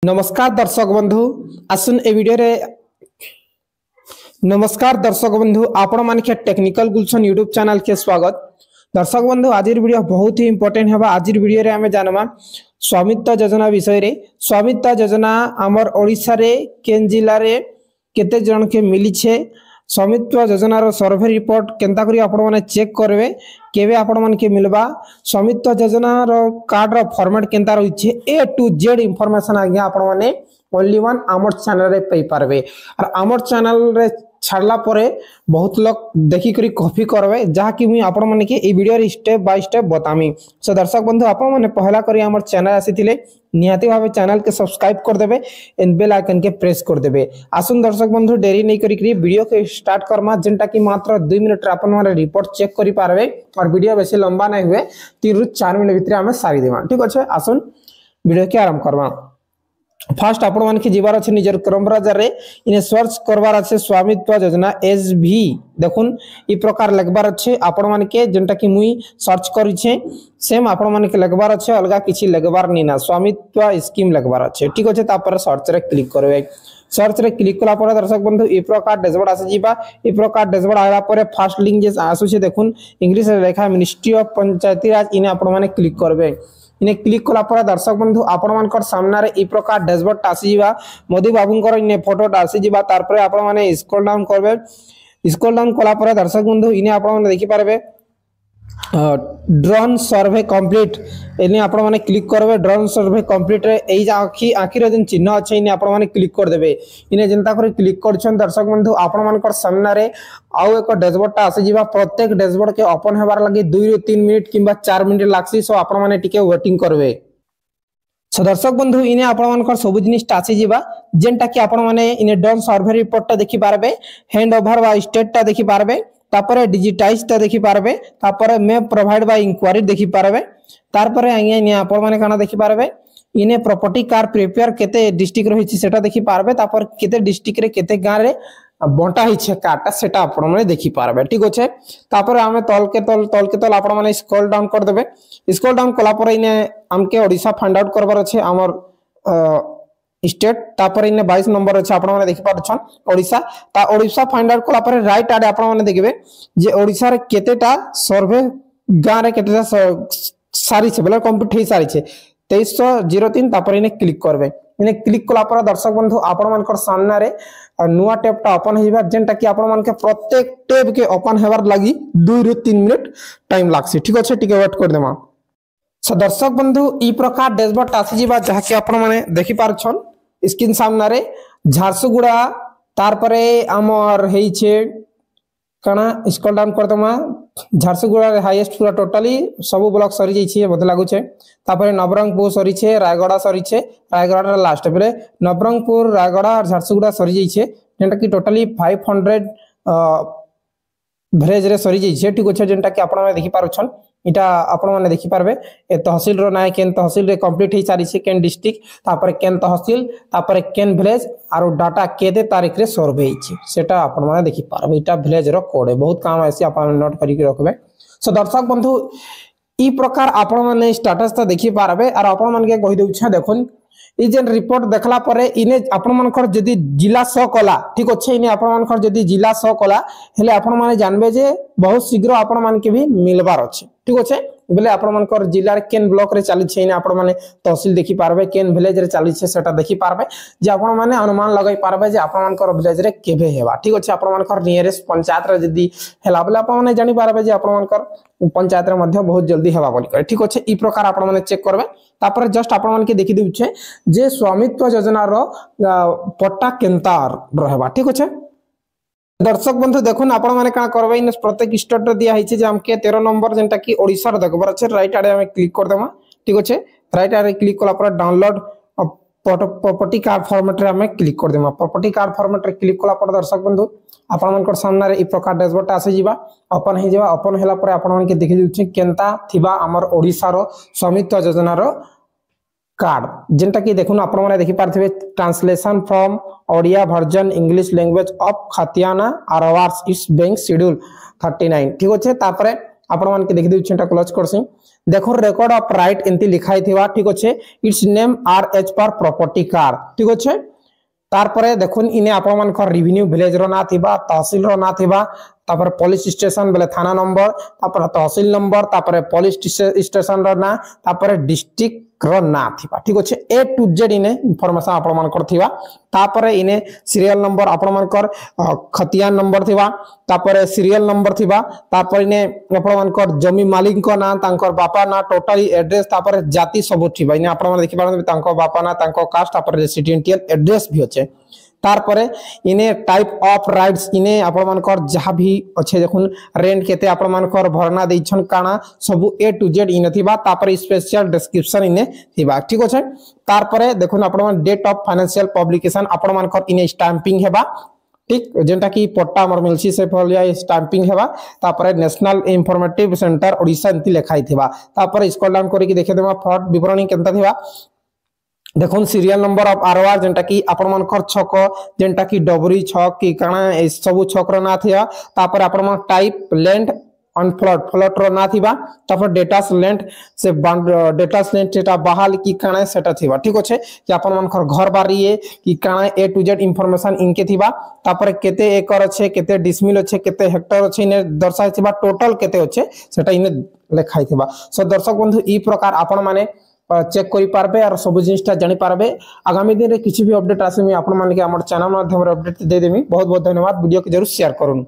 नमस्कार दर्शक बंधु आसुन ए वीडियो रे नमस्कार दर्शक बंधु आपण मान के टेक्निकल गुलशन यूट्यूब चैनल के स्वागत। दर्शक बंधु आज वीडियो बहुत ही इंपोर्टेंट है। आज वीडियो रे हमें जानमा स्वामित्व योजना विषय रे। स्वामित्व योजना आमर ओडिसा रे केन जिल्ला रे केते जन के मिली छे, स्वामित्व योजना रो सर्वे रिपोर्ट केनता करी आपण माने चेक करबे, केबे आपण मान के मिलबा, स्वामित्व योजना रो कार्ड रो फॉर्मेट केनता रही छे, ए टू जेड इंफॉर्मेशन आज्ञा आपण माने ओनली वन आमर चैनल रे पई पारबे। और आमर चैनल रे छाड़ला परे बहुत लोग देखि करी कॉपी करबे, जहा कि मुई आपण माने के ए वीडियो रे स्टेप बाय स्टेप बतामी। सो दर्शक बंधु आपण माने पहला करी आमर चैनल आसीथिले निहाती भाबे चैनल के सब्सक्राइब कर देबे, एंड बेल आइकन के प्रेस कर देबे। आसुन दर्शक बंधु देरी नहीं करी वीडियो के स्टार्ट करमा, जेंटा कि मात्र 2 मिनिट रे आपण माने रिपोर्ट चेक करी पारबे और वीडियो बेसी लंबा नहीं हुए 3 रु 4 मिनिट भीतर हमें सारी देबा। ठीक अछि, आसुन वीडियो के आरंभ करबा। फास्ट आपण मान के जीवार अछि निजर क्रम ब्राउजर रे इने सर्च करबार अछि स्वामित्व योजना एसवी। देखुन ई प्रकार लिखबार अछि आपण मान के, जेंटा कि मुई सर्च करि छे सेम आपण मान के लिखबार अछि, अलगा किछि लिखबार नै ना, स्वामित्व स्कीम लिखबार अछि। ठीक अछि, तापर सर्च रे क्लिक करबे। सर्च रे क्लिक कला पर दर्शक बंधु ई प्रकार डैशबोर्ड आसी जीवा। ई प्रकार डैशबोर्ड आला पर फास्ट लिंक जे आसु छे देखुन इंग्लिश रे लिखा मिनिस्ट्री ऑफ पंचायती राज, इने आपण माने क्लिक करबे। इने क्लिक कला पर दर्शक बंधु आपण मानकर सामना रे ई प्रकार डैशबोर्ड आसी जीवा। मोदी बाबूंकर इने फोटो आसी जीवा। तार पर आपण माने स्क्रॉल डाउन करबे। स्क्रॉल डाउन कला पर दर्शक बंधु इने आपण माने देखि पारबे ड्रोन सर्वे कंप्लीट, इने आपण माने क्लिक करबे। ड्रोन सर्वे कंप्लीट रे एई जा आखि रे जन चिन्ह अछि इने आपण माने क्लिक कर देबे। इने जनता करे क्लिक करछन दर्शक बंधु आपण मानकर सामना रे आउ एक डैशबोर्ड आसी जीवा। प्रत्येक डैशबोर्ड के ओपन हेबार लागि 2 ରୁ 3 मिनिट किबा 4 मिनिट लागसी। सो आपण माने टिके वेटिंग करबे। सो दर्शक बंधु इने आपण मानकर सब जिनिस आसी जीवा, जेंटा कि आपण माने इने ड्रोन सर्वे रिपोर्ट ता देखि पारबे, हैंड ओवर बा स्टेट ता देखि पारबे, तापर डिजिटाइज ता देखि पारबे, तापर मैप प्रोवाइड बाय इंक्वायरी देखि पारबे, तापर इने आपण माने काना देखि पारबे इने प्रॉपर्टी कार्ड प्रिपेयर केते डिस्ट्रिक्ट रही छी सेटा देखि पारबे, तापर केते डिस्ट्रिक्ट रे केते गां रे बंटा हि छे कार्डटा सेटा आपण माने देखि पारबे। ठीक अछि, तापर हमें तल के तल आपण माने स्क्रॉल डाउन कर देबे। स्क्रॉल डाउन कला पर इने हमके ओडिसा फाइंड आउट करबार अछि हमर स्टेट, तापर इने 22 नंबर अछि आपण माने देखि पारछन ओडिसा। ता ओडिसा फाइंड आउट कला पर राइट आडे आपण माने देखबे जे ओडिसा रे केतेटा सर्वे गां रे केतेटा सारी छे बेला कंप्लीट हे सारी छे 2303। तापर इने क्लिक करबे। इने क्लिक कला पर दर्शक बंधु आपण मानकर सामना रे नुवा टैब टा ओपन हेबा, जेंटा कि आपण मान के प्रत्येक टैब के ओपन हेबार लागि 2 ରୁ 3 मिनिट टाइम लागसी। ठीक अछि, टिके वेट कर देमा। सो दर्शक बंधु ई प्रकार डैशबोर्ड आसी जीवा, जहा कि आपण माने देखि पारछन स्क्रीन सामना रे झारसुगुड़ा, तार परे हमर हेइ छे काना स्क्रॉल डाउन कर दमा। झारसुगुड़ा रे हाईएस्ट पूरा टोटली सब ब्लॉक सरी जाई छे बद लागु छे। तापर नवरंगपुर सरी छे, रायगड़ा सरी छे, रायगड़ा रे लास्ट बेले नवरंगपुर, रायगड़ा और झारसुगुड़ा सरी जाई छे, जेंटा कि टोटली 500 भरेज रे सरी जाई छे। ठीक अछि, जेंटा कि आपण माने देखि पारुछन इटा आपण माने देखि पारबे ए तहसील रो नाय केन तहसील रे कंप्लीट हे सारी छे, केन डिस्ट्रिक्ट, तापर केन तहसील, तापर केन विलेज आरो डाटा केदे तारीख रे सर्वे हे छे सेटा आपण माने देखि पारबे। इटा विलेज रो कोड है, बहुत काम आसी आपण नोट करि के रखबे। सो दर्शक बंधु ई प्रकार आपण माने स्टेटस त देखि पारबे। और आपण माने के कहि दउ छ देखुन ई जेन रिपोर्ट देखला परे इने आपण मानकर जदी जिला स कला, ठीक अछि, इने आपण मानकर जदी जिला स कला हेले आपण माने जानबे जे बहुत शीघ्र आपण मान के भी मिलबार अछि। ठीक अछि, बेले आपण मानकर जिला रे केन ब्लॉक रे चाली छै इने आपण माने तहसील देखि पारबे, केन विलेज रे चाली छै सेटा देखि पारबे, जे आपण माने अनुमान लगाई पारबे जे आपण मानकर विलेज रे केबे हेबा। ठीक अछि, आपण मानकर नियरेस्ट पंचायत रे जदी हेला बेले आपण माने जानि पारबे जे आपण मानकर पंचायत रे मध्ये बहुत जल्दी हेबा बोली करे। ठीक अछि, ई प्रकार आपण माने चेक करबे। तापर जस्ट आपण मान के देखि दिउ छै जे स्वामित्व योजना रो पट्टा केनता रहबा। ठीक अछि, दर्शक बंधु देखुन आपण माने का करबे इन प्रत्येक स्टेट रे दिया हिचे जे हमके 13 नंबर जेंटा कि ओडिसा रे देखबर छै। राइट आडे हम क्लिक कर देमा। ठीक अछि, राइट आडे क्लिक कला पर डाउनलोड प्रॉपर्टी कार्ड फॉर्मेट रे हम क्लिक कर देमा। प्रॉपर्टी कार्ड फॉर्मेट रे क्लिक कला पर दर्शक बंधु आपण मानकर सामने रे ई प्रकार डैशबोर्ड आसे जीवा, ओपन हे जीवा। ओपन हेला पर आपण मान के देखि दिउ छै केनता थिबा हमर ओडिसा रो स्वामित्व योजना रो कार्ड, जेंटा कि देखुन आपण माने देखि पारथिबे translation from Odia version English language of खातियाना आरवार्स इस बैंक शेड्यूल 39। ठीक अछि, तापरे आपण मान के देख देउ छेटा क्लोज करसी देखो रेकॉर्ड ऑफ राइट एंती लिखाई थिवा ठीक अच्छे इट्स नेम आर एच पर प्रॉपर्टी कार ठीक अच्छे तार परे देखुन इने आपण मान को रेवेन्यू विलेज रो ना थिबा तहसील रो ना थिबा तापर पुलिस स्टेशन बेले थाना नंबर तापर तहसील नंबर तापर पुलिस स्टेशन रो ना तापर डिस्ट्रिक्ट रो ना थिबा ठीक अच्छे ए टू जेड इने इंफॉर्मेशन आपण मान कर थिबा तापर इने सीरियल नंबर आपण मान कर खतियान नंबर थिबा तापर सीरियल नंबर थिबा तापर इने आपण मान कर जमी मालिक को ना तांकर बापा ना टोटली एड्रेस तापर जाति सब थिबा इने आपण मान देखि पारन तांको बापा ना तांको कास्ट तापर रेसिडेंशियल एड्रेस भी अच्छे तार परे इने टाइप ऑफ राइट्स इने आपण मान कर जहां भी अच्छे देखुन रेंट केते आपण मान कर भरना देछन काना सब ए टू जेड इने थिबा तापर स्पेशल डिस्क्रिप्शन इने थिबा ठीक अछि तार परे देखुन आपण मान डेट ऑफ फाइनेंशियल पब्लिकेशन आपण मान कर इने स्टैंपिंग हेबा ठीक जेंटा की पट्टा हमर मिलसी से फलिया स्टैंपिंग हेबा तापर नेशनल इंफॉर्मेटिव सेंटर ओडिशा इनती लिखाई थिबा तापर स्क्रॉल डाउन करी देखे देबा फ्रॉड विवरणी केनता थिबा देखो सीरियल नंबर ऑफ आरवार जेंटा की आपण मन कर छक जेंटा की डबरी छक की काना ए सब छक रो ना थिया तापर आपण मन type land on plot plot रो ना थिबा तापर डेटास लैंड से डेटास लैंड सेटा बहाल की काना सेटा थिबा ठीक अछि कि आपण मन कर घर बारी ए की काना ए टू जेड इंफॉर्मेशन इनके थिबा तापर केते एकर अछि केते डिसमिल अछि केते हेक्टर अछि ने दर्शाइ थिबा टोटल केते अछि सेटा इने लिखाइ थिबा सो दर्शक बंधु ई प्रकार आपण माने चेक करि पारबे और सब जिनिसटा जानि पारबे आगामी दिन रे किछि भी अपडेट आसे मी आपण माने के हमर चैनल माध्यम रे अपडेट दे देमी बहुत बहुत धन्यवाद वीडियो के जरूर शेयर करूँ।